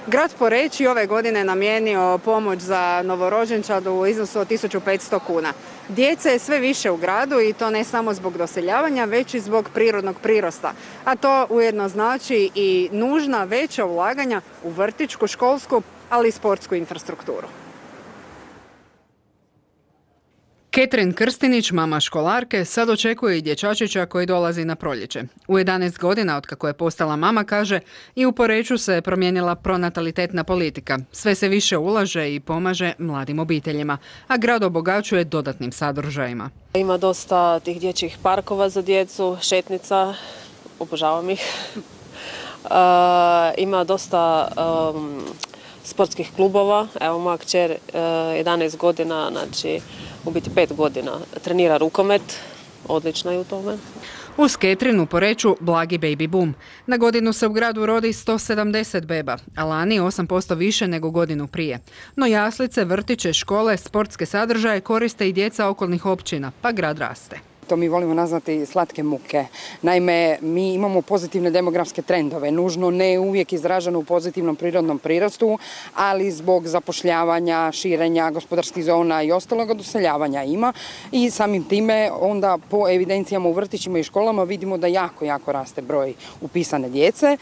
Grad Poreč ove godine namijenio pomoć za novorođenčad u iznosu od 1500 kuna. Djece je sve više u gradu i to ne samo zbog doseljavanja, već i zbog prirodnog prirosta. A to ujedno znači i nužna veća ulaganja u vrtićku, školsku, ali i sportsku infrastrukturu. Ketrin Krstinić, mama školarke, sad očekuje i dječačića koji dolazi na proljeće. U 11 godina otkako je postala mama, kaže, i u Poreču se promijenila pronatalitetna politika. Sve se više ulaže i pomaže mladim obiteljima, a grad obogaćuje dodatnim sadržajima. Ima dosta tih dječjih parkova za djecu, šetnica, obožavam ih. Ima dosta sportskih klubova. Evo, moja kćer 11 godina, znači u biti 5 godina, trenira rukomet, odlična je u tome. Uz Ketrin u Poreču blagi baby boom. Na godinu se u gradu rodi 170 beba, a lani 8% više nego godinu prije. No jaslice, vrtiće, škole, sportske sadržaje koriste i djeca okolnih općina, pa grad raste. To mi volimo nazvati slatke muke. Naime, mi imamo pozitivne demografske trendove, nužno ne uvijek izraženo u pozitivnom prirodnom prirastu, ali zbog zapošljavanja, širenja gospodarskih zona i ostaloga doseljavanja ima. I samim time onda po evidencijama u vrtićima i školama vidimo da jako raste broj upisane djece.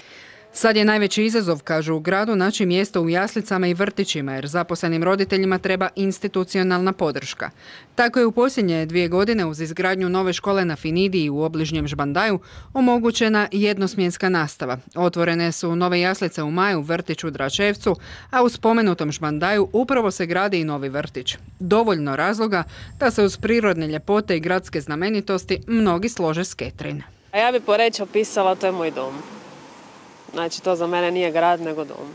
Sad je najveći izazov, kažu u gradu, naći mjesto u jaslicama i vrtićima, jer zaposlenim roditeljima treba institucionalna podrška. Tako je u posljednje 2 godine uz izgradnju nove škole na Finidiji u obližnjem Žbandaju omogućena jednosmjenska nastava. Otvorene su nove jaslice u maju, vrtić u Dračevcu, a u spomenutom Žbandaju upravo se gradi i novi vrtić. Dovoljno razloga da se uz prirodne ljepote i gradske znamenitosti mnogi slože s Ketrin. A ja bi Poreč opisala, to je moj dom. Znači, to za mene nije grad, nego dom.